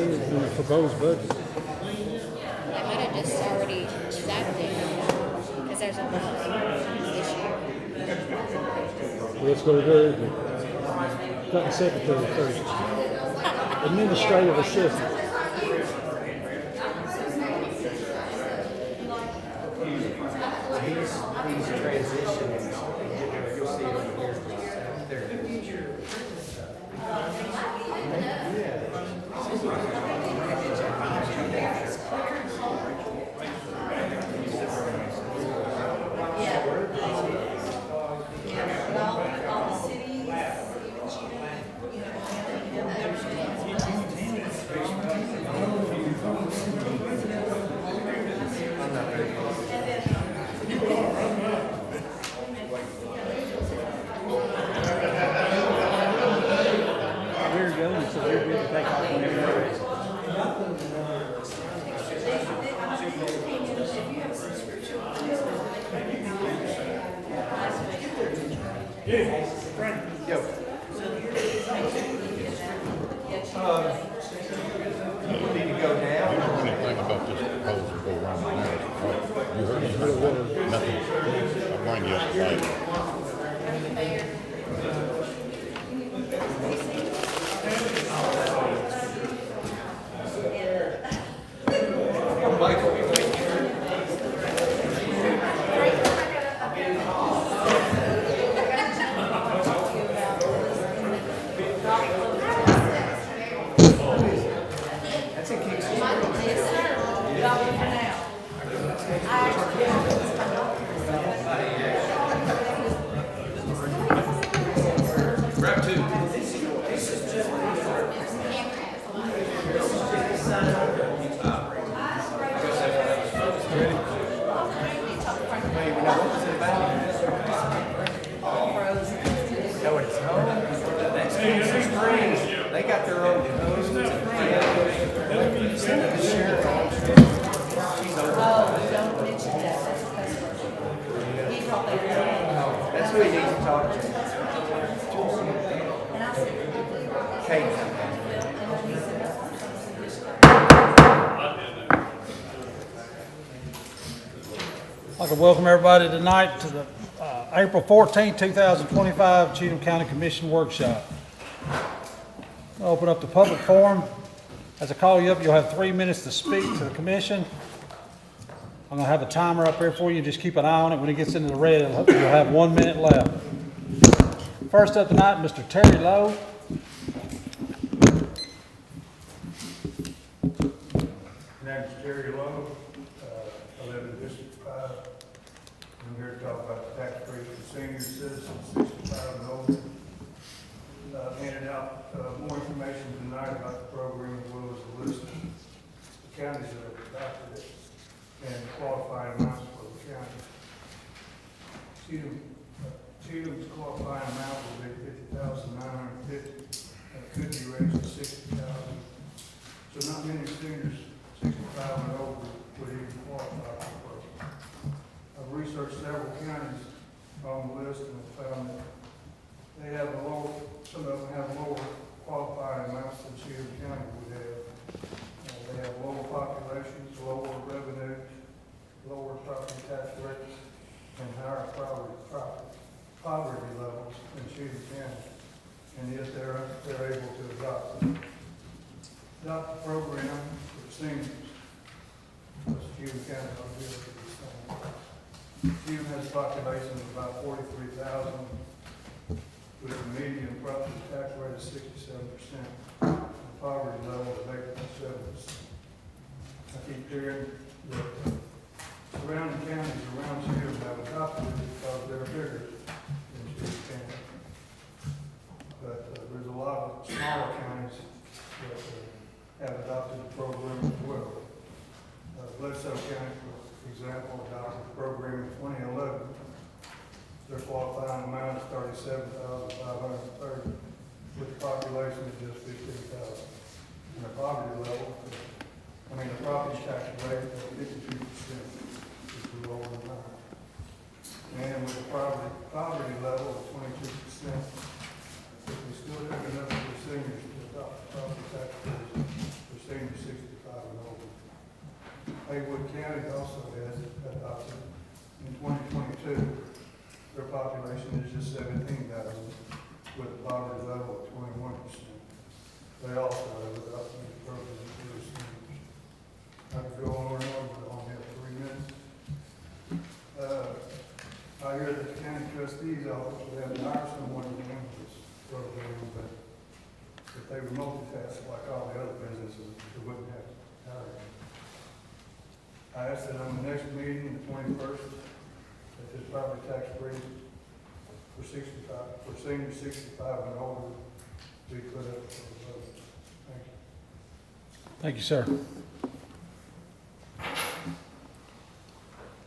see it in the proposed budget. They might have just already decided it, because there's a lot this year. Well, let's go there. Got the secretary first. Administrative assistant. These transitions, you'll see it over here. There it is. We're going, so we're good to take off whenever you're ready. Yo. Need to go down. Anything about this proposal go around the narrative? You heard nothing. I rang yesterday. That's in Kingston. Grab two. No, it's that's Kingston Springs. They got their own hose. Send it to Sharon. That's who he needs to talk to. Kate. I'd like to welcome everybody tonight to the April 14, 2025 Cheatham County Commission Workshop. I'll open up the public forum. As I call you up, you'll have 3 minutes to speak to the commission. I'm going to have a timer up here for you. Just keep an eye on it. When it gets into the red, you'll have 1 minute left. First up tonight, Mr. Terry Lowe. My name is Terry Lowe. I live in District 5. I'm here to talk about the tax break for senior citizens 65 and older. Handed out more information tonight about the program as well as the list of the counties that have adopted it and qualifying amounts for the county. Cheatham's qualifying amount will be $50,950. Could be raised to $60,000. So not many seniors 65 and over would even qualify for the program. I've researched several counties on the list and found that they have some of them have lower qualifying amounts than Cheatham County would have. They have lower populations, lower revenues, lower property tax rates, and higher poverty levels than Cheatham County. And yet they're able to adopt the program for seniors. Because Cheatham County will do it for this thing. Cheatham has a population of about 43,000, with a median property tax rate of 67%, and poverty level of 8.7%. I keep hearing that surrounding counties around Cheatham have adopted it because they're bigger than Cheatham County. But there's a lot of smaller counties that have adopted the program as well. Bledsoe County, for example, adopted the program in 2011. Their qualifying amount is $37,530, with a population of just 15,000. And the poverty level, the property tax rate of 52% is below the line. And with a poverty level of 22%, we still have enough for seniors to adopt the property tax rate for seniors Haywood County also has adopted in 2022. Their population is just 17,000 with a poverty level of 21%. They also have adopted the program for their seniors. I could go on and on, but I only have 3 minutes. I hear that the county trustees office would have to hire someone to handle this program, but if they were multitask like all the other businesses, they wouldn't have to hire them. I asked that on the next meeting, the 21st, that this property tax rate for seniors 65 and older be put up for the vote. Thank you. Thank you, sir.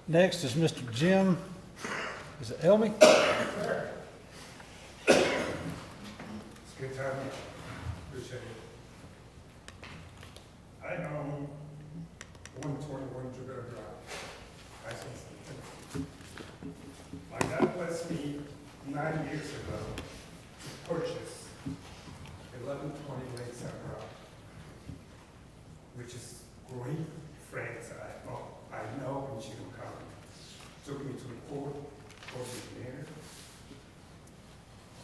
Next is Mr. Jim, is it Elmy? It's a good time. Appreciate it. I own 121 Jupiter Drive. License. My dad blessed me 9 years ago to purchase 1120 Lakeside Drive, which is great friends I know in Cheatham County. Took me to the court engineer,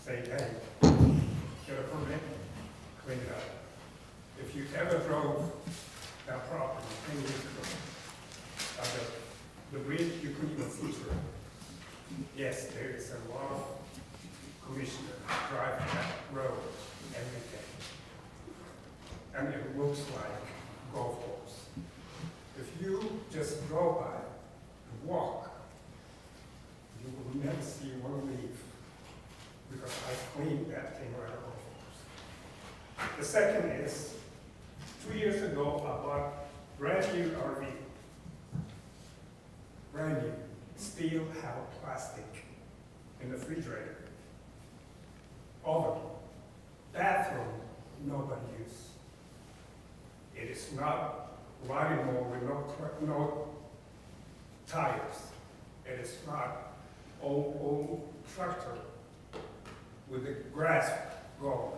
say, hey, get a permit, clean it up. If you ever drove that property 10 years ago, the bridge, you couldn't even see through it. Yes, there is a lot of commissioners driving that road every day. And it looks like golf course. If you just go by and walk, you will never see one leaf because I cleaned that thing right off. The second is, 2 years ago, I bought brand new RV. Brand new. Still have plastic in the refrigerator. Oven. Bathroom, nobody uses. It is not riding more with no tires. It is not old tractor with the grass growing.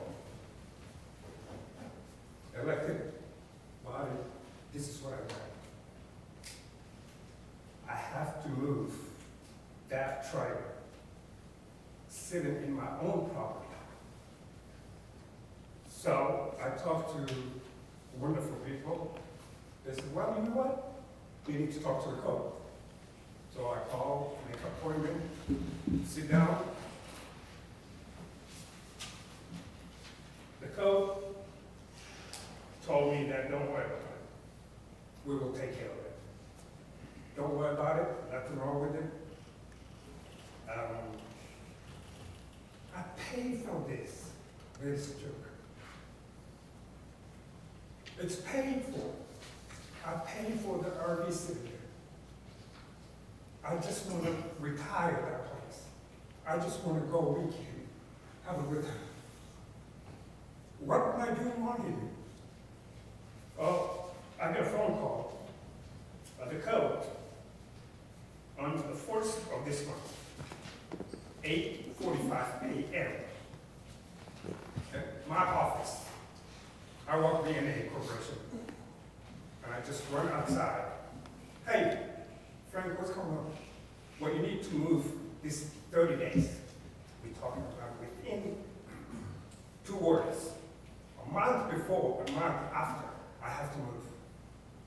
Elected body, this is what I want. I have to move that trailer sitting in my own property. So I talked to wonderful people. They said, well, you know what? We need to talk to the code. So I called, make an appointment, sit down. The code told me that don't worry about it. We will take care of it. Don't worry about it, nothing wrong with it. I paid for this. It's a joke. It's paid for. I paid for the RV sitting there. I just want to retire that place. I just want to go weekend, have a good time. What am I doing wrong here? Oh, I got a phone call by the code on the 1st of this month, 8:45 a.m. at my office. I work DNA Corporation, and I just run outside. Hey, Frank, what's going on? Well, you need to move this 30 days. We're talking about within 2 words. A month before, a month after, I have to move.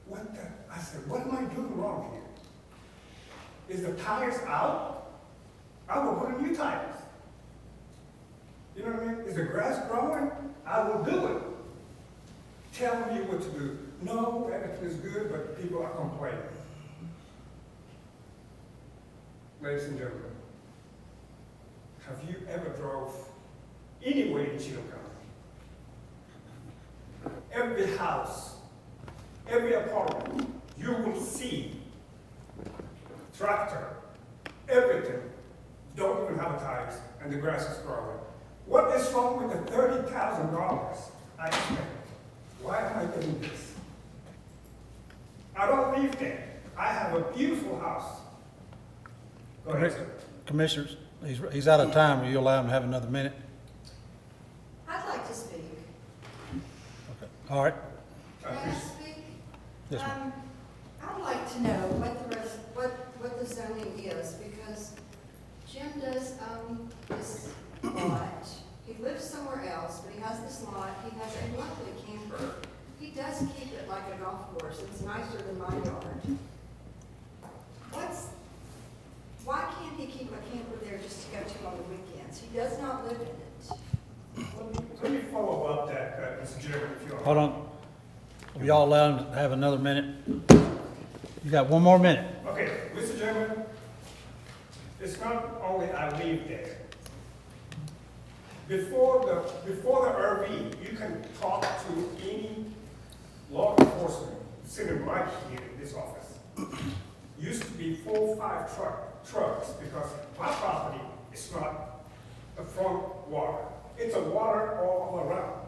What the? I said, what am I doing wrong here? Is the tires out? I will put in new tires. You know what I mean? Is the grass growing? I will do it. Tell me what to do. No, everything is good, but people are complaining. Ladies and gentlemen, have you ever drove anywhere in Cheatham County? Every house, every apartment, you will see tractor, everything, don't even have tires, and the grass is growing. What is wrong with the $30,000 I spent? Why am I doing this? I don't live there. I have a beautiful house. Go ahead, sir. Commissioners, he's out of time. Will you allow him to have another minute? I'd like to speak. Okay. All right. Can I speak? Yes, ma'am. I'd like like to know what the zoning is, because Jim does own this lot. He lives somewhere else, but he has this lot. He has a lovely camper. He does keep it like a golf course. It's nicer than my yard. Why can't he keep a camper there just to go to on the weekends? He does not live in it. Let me follow up that, Mr. Chairman, if you're. Hold on. Will y'all allow him to have another minute? You got one more minute. Okay, Mr. Chairman, it's not only I live there. Before the RV, you can talk to any law enforcement sitting right here in this office. Used to be 4 or 5 trucks, because my property is not the front water. It's a water all around.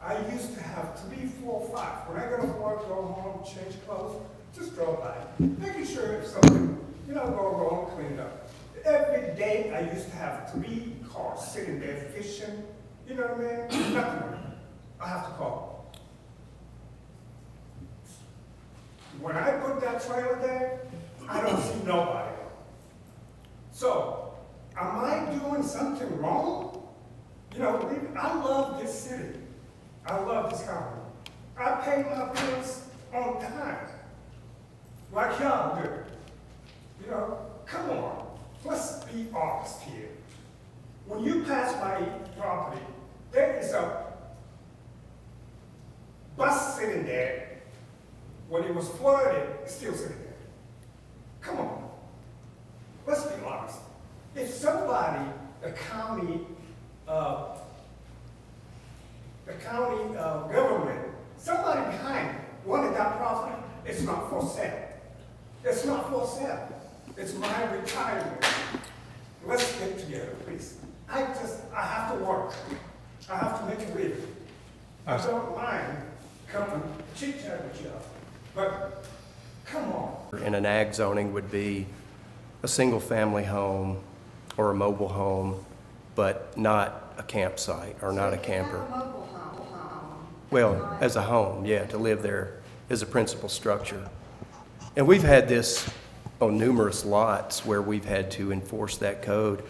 I used to have 3, 4, 5. When I go to work, go home, change clothes, just drove by, making sure if something, go wrong, clean it up. Every day I used to have 3 cars sitting there fishing, you know what I mean? Nothing. I have to call. When I put that trailer there, I don't see nobody. So, am I doing something wrong? I love this city. I love this county. I pay my bills on time, like y'all do. Come on, let's be honest here. When you pass my property, there is a bus sitting there. When it was flooded, it's still sitting there. Come on, let's be honest. If somebody, the county government, somebody behind wanted that property, it's not for sale. It's not for sale. It's my retirement. Let's get together, please. I have to work. I have to make a living. I don't mind coming chit-chat with you, but come on. In an ag zoning would be a single-family home or a mobile home, but not a campsite or not a camper. You have a mobile home. Well, as a home, yeah, to live there is a principal structure. And we've had this on numerous lots where we've had to enforce that code.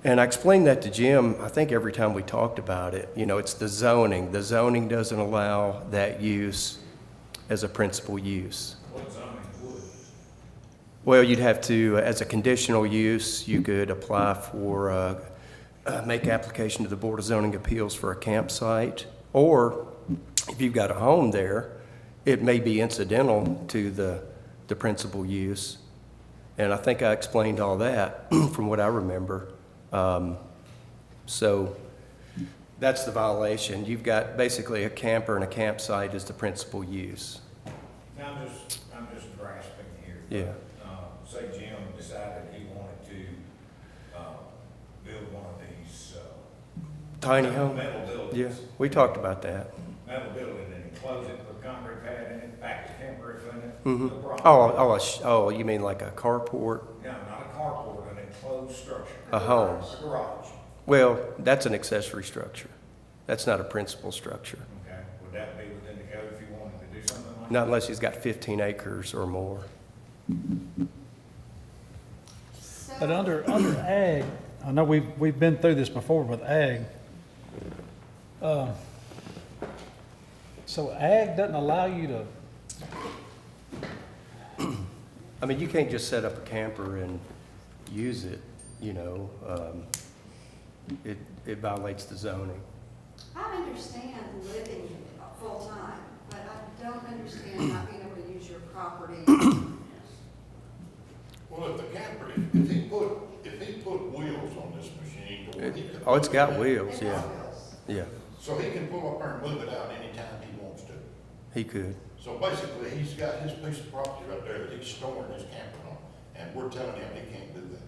And I explained that to Jim, I think every time we talked about it. It's the zoning. The zoning doesn't allow that use as a principal use. What zoning would? Well, you'd have to, as a conditional use, you could apply for, make application to the Board of Zoning Appeals for a campsite. Or if you've got a home there, it may be incidental to the principal use. And I think I explained all that from what I remember. So that's the violation. You've got basically a camper and a campsite as the principal use. Now, I'm just grasping here. Yeah. Say Jim decided he wanted to build one of these Tiny home? metal buildings. Yeah, we talked about that. Metal building and enclose it with concrete pad in it, pack the camper in it. Mhm. No problem. Oh, you mean like a carport? No, not a carport, an enclosed structure. A home. A garage. Well, that's an accessory structure. That's not a principal structure. Okay, would that be within the code if you wanted to do something like that? Not unless he's got 15 acres or more. But under ag, I know we've been through this before with ag. So ag doesn't allow you to, I mean, you can't just set up a camper and use it, it violates the zoning. I understand living full-time, but I don't understand not being able to use your property. Well, if the camper, if he put wheels on this machine, to where he can. Oh, it's got move it out, wheels, It yeah, has wheels. yeah, So he can pull up there and move it out anytime he wants to. he could. So basically, he's got his piece of property right there that he's storing his camper on, and we're telling him he can't do that.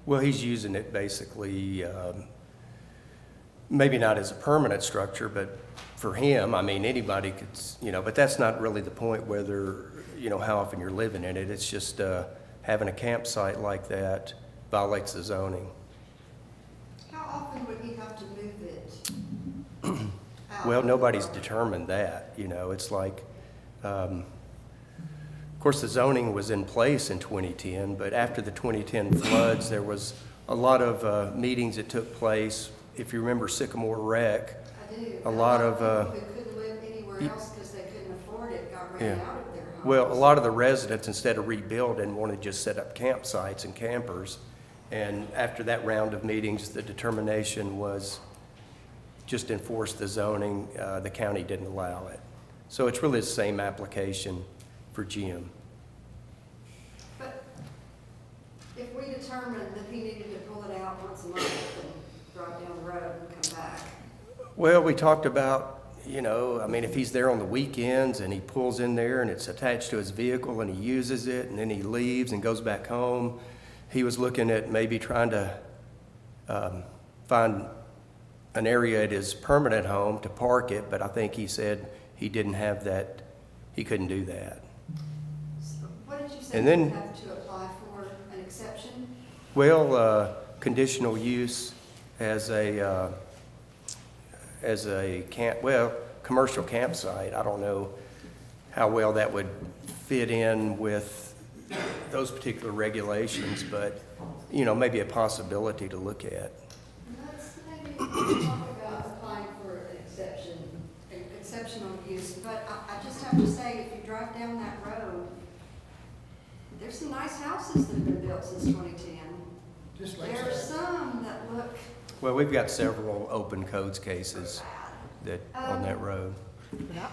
Well, he's using it basically, maybe not as a permanent structure, but for him, I mean, anybody could, but that's not really the point whether, how often you're living in it. It's just having a campsite like that violates the zoning. How often would he have to move it out? Well, nobody's determined that, it's like, Of course, the zoning was in place in 2010, but after the 2010 floods, there was a lot of meetings that took place. If you remember Sycamore Rec, I do. a lot of, people who couldn't live anywhere else because they couldn't afford it got ran yeah. out of their homes. Well, a lot of the residents, instead of rebuilding, wanted to just set up campsites and campers. And after that round of meetings, the determination was just enforce the zoning. The county didn't allow it. So it's really the same application for Jim. But if we determined that he needed to pull it out once a month and drive down the road and come back, Well, we talked about, you know, I mean, if he's there on the weekends and he pulls in there and it's attached to his vehicle and he uses it and then he leaves and goes back home, he was looking at maybe trying to find an area at his permanent home to park it, but I think he said he didn't have that, he couldn't do that. so what did you say And you then- have to apply for an exception? Well, conditional use as a commercial campsite. I don't know how well that would fit in with those particular regulations, but, you know, maybe a possibility to look at. Let's maybe talk about applying for an exceptional use, but I just have to say, if you drive down that road, there's some nice houses that have been built since 2010. There are some that look Well, we've got several open codes cases bad. that, on that road. But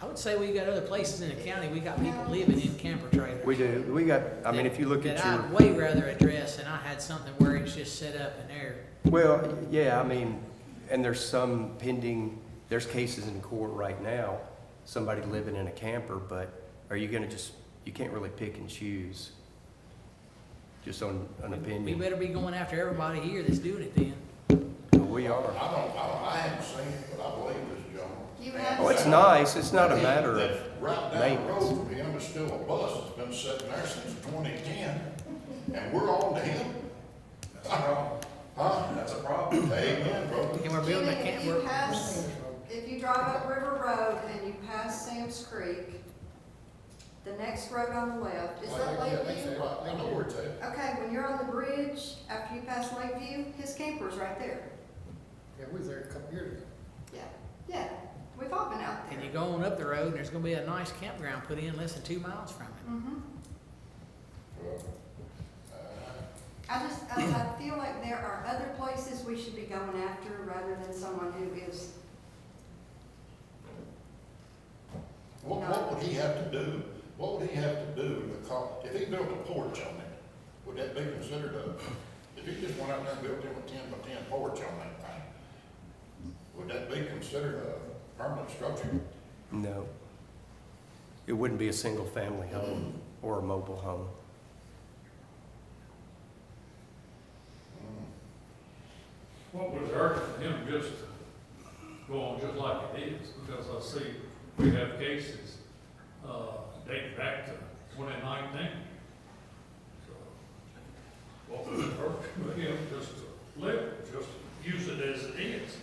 I would say we got other places in the county, we got people living in camper trailers. We do, we got, I mean, if you look at That your. I'd way rather address, and I had something where it's just set up in there. Well, yeah, I mean, and there's some pending, there's cases in court right now, somebody living in a camper, but are you gonna just, you can't really pick and choose just on an We opinion. better be going after everybody here that's doing it then. We are. I haven't seen it, but I believe this, John. You have. Oh, it's nice, it's not a matter of That right down the maintenance. road from him is still a bus that's been sitting there since 2010, and we're on to him. Huh? That's a problem. Amen, brother. And we're building a Jimmy, if you camper. pass, if you drive up River Road and you pass Sam's Creek, the next road on the left, is that Lakeview? I know where it's at. Okay, when you're on the bridge, after you pass Lakeview, his camper's right there. Yeah, we was there a couple years ago. Yeah, we've all been out And there. you go on up the road, and there's gonna be a nice campground put in less than 2 miles from it. Mhm. Well, I feel like there are other places we should be going after rather than someone who is, What would he have to do? What would he have to do to call, if he built a porch on it, would that be considered if he just went out there and built him a 10-by-10 porch on that thing, would that be considered a permanent structure? No. It wouldn't be a single-family home or a mobile home. What would hurt him just go on just like it is, because I see we have cases, dating back to 2019. So, what would it hurt him just to live, just use it as it is?